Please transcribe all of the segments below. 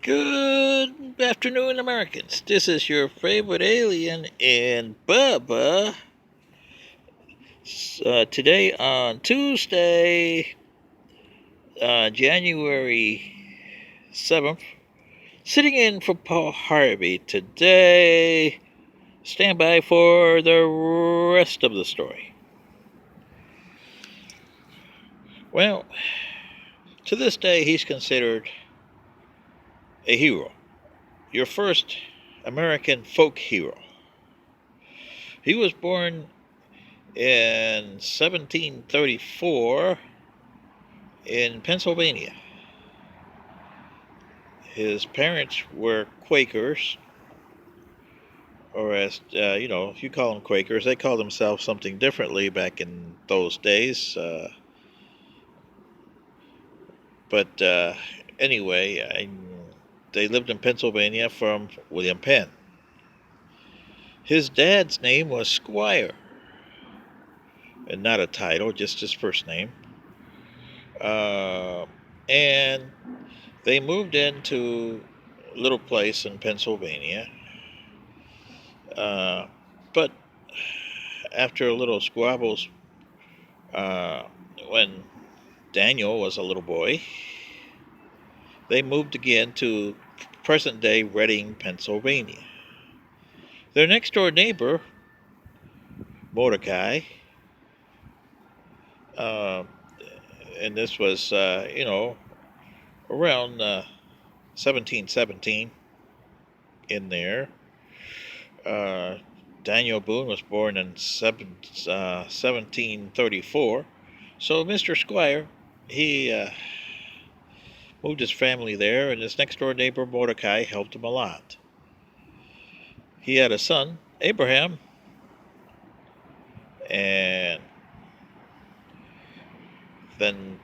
Good afternoon, Americans. This is your favorite alien and Bubba. Today on Tuesday, January 7th, sitting in for Paul Harvey today. Stand by for the rest of the story. Well, to this day, he's considered a hero. Your first American folk hero. He was born in 1734 in Pennsylvania. His parents were Quakers, or as if you call them Quakers, they called themselves something differently back in those days. But anyway, they lived in Pennsylvania from William Penn. His dad's name was Squire, and not a title, just his first name. And they moved into a little place in Pennsylvania. But after a little squabbles, when Daniel was a little boy, they moved again to present-day Reading, Pennsylvania. Their next-door neighbor, Mordecai, and this was, around 1717 in there. Daniel Boone was born in 1734. So Mr. Squire, he moved his family there, and his next-door neighbor Mordecai helped him a lot. He had a son, Abraham, and then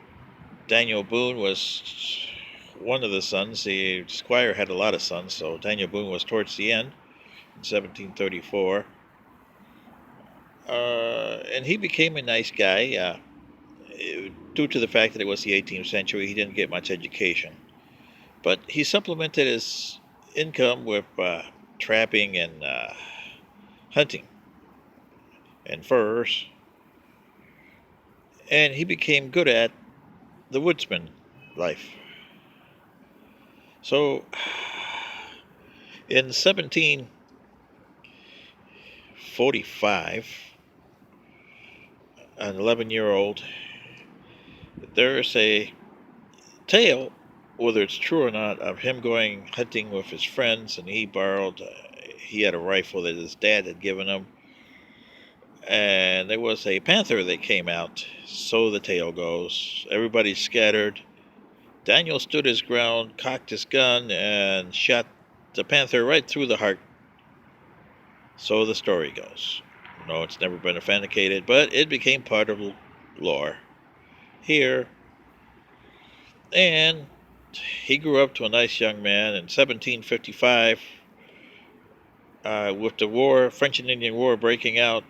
Daniel Boone was one of the sons. The Squire had a lot of sons, so Daniel Boone was towards the end in 1734. And he became a nice guy. Due to the fact that it was the 18th century, he didn't get much education. But he supplemented his income with trapping and hunting and furs. And he became good at the woodsman life. So in 1745, an 11-year-old, there's a tale, whether it's true or not, of him going hunting with his friends, and he had a rifle that his dad had given him, and there was a panther that came out, so the tale goes. Everybody scattered. Daniel stood his ground, cocked his gun, and shot the panther right through the heart. So the story goes. No, it's never been authenticated, but it became part of lore here. And he grew up to a nice young man. In 1755, with the French and Indian War breaking out,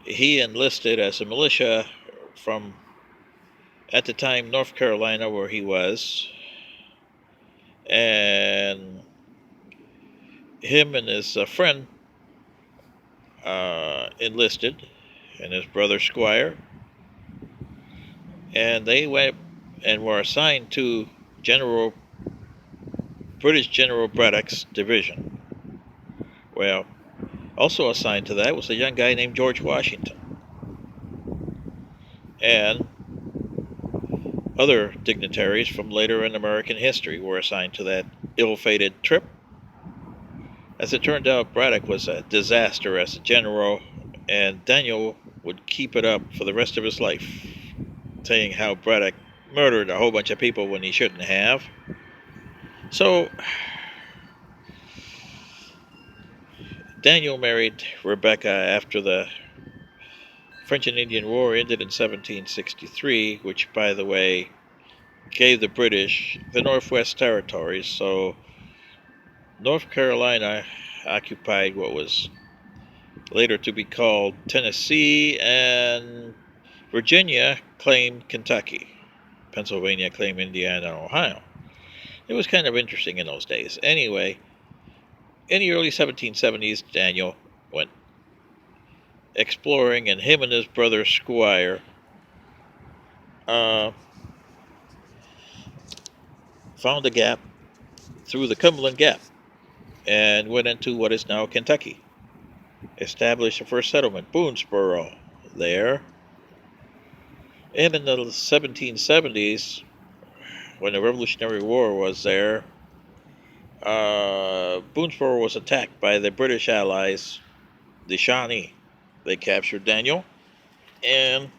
he enlisted as a militia from, at the time, North Carolina, where he was. And him and his friend enlisted, and his brother Squire. And they went and were assigned to British General Braddock's division. Well, also assigned to that was a young guy named George Washington. And other dignitaries from later in American history were assigned to that ill-fated trip. As it turned out, Braddock was a disaster as a general, and Daniel would keep it up for the rest of his life, saying how Braddock murdered a whole bunch of people when he shouldn't have. So Daniel married Rebecca after the French and Indian War ended in 1763, which, by the way, gave the British the Northwest Territories. So North Carolina occupied what was later to be called Tennessee, and Virginia claimed Kentucky. Pennsylvania claimed Indiana and Ohio. It was kind of interesting in those days. Anyway, in the early 1770s, Daniel went exploring, and him and his brother Squire uh, found a gap through the Cumberland Gap and went into what is now Kentucky. Established the first settlement, Boonesboro, there. And in the 1770s, when the Revolutionary War was there, Boonesboro was attacked by the British allies, the Shawnee. They captured Daniel, and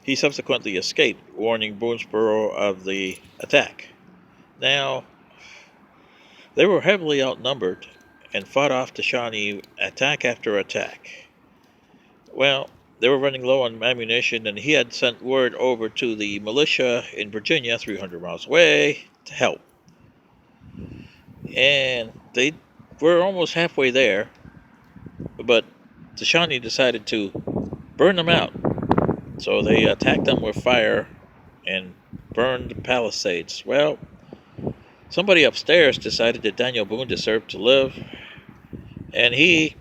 he subsequently escaped, warning Boonesboro of the attack. Now, they were heavily outnumbered and fought off the Shawnee attack after attack. Well, they were running low on ammunition, and he had sent word over to the militia in Virginia, 300 miles away, to help. And they were almost halfway there, but the Shawnee decided to burn them out. So they attacked them with fire and burned the palisades. Well, somebody upstairs decided that Daniel Boone deserved to live, and he,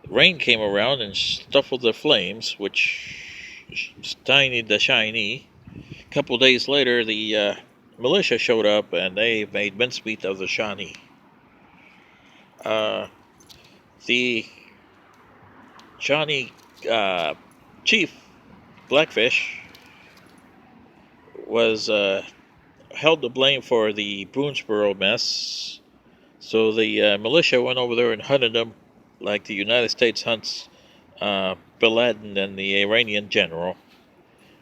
rain came around and stifled the flames, which stymied the Shawnee. A couple days later, the militia showed up, and they made mincemeat of the Shawnee. The Shawnee chief, Blackfish, was held to blame for the Boonesboro mess. So the militia went over there and hunted him like the United States hunts Bin Laden and the Iranian general.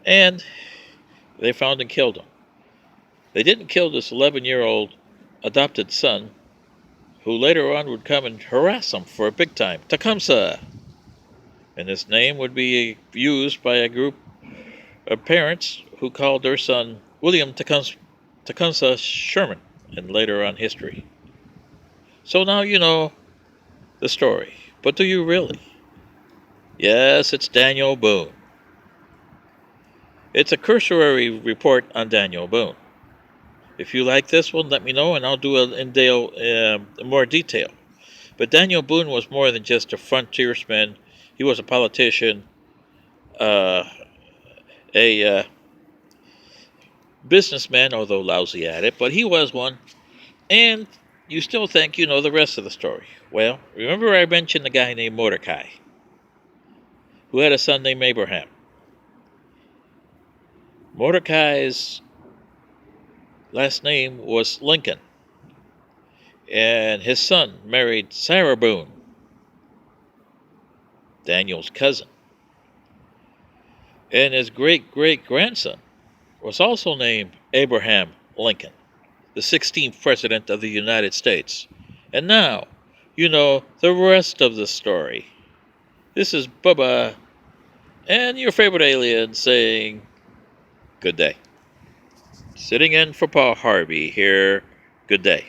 And they found and killed him. They didn't kill this 11-year-old adopted son, who later on would come and harass him for a big time. Tecumseh! And his name would be used by a group of parents who called their son William Tecumseh Sherman, and later on history. So now you know the story. But do you really? Yes, it's Daniel Boone. It's a cursory report on Daniel Boone. If you like this one, let me know, and I'll do it in more detail. But Daniel Boone was more than just a frontiersman. He was a politician, a businessman, although lousy at it, but he was one. And you still think you know the rest of the story. Well, remember I mentioned a guy named Mordecai, who had a son named Abraham. Mordecai's last name was Lincoln, and his son married Sarah Boone, Daniel's cousin. And his great-great-grandson was also named Abraham Lincoln, the 16th President of the United States. And now, you know the rest of the story. This is Bubba, and your favorite alien, saying good day. Sitting in for Paul Harvey here. Good day.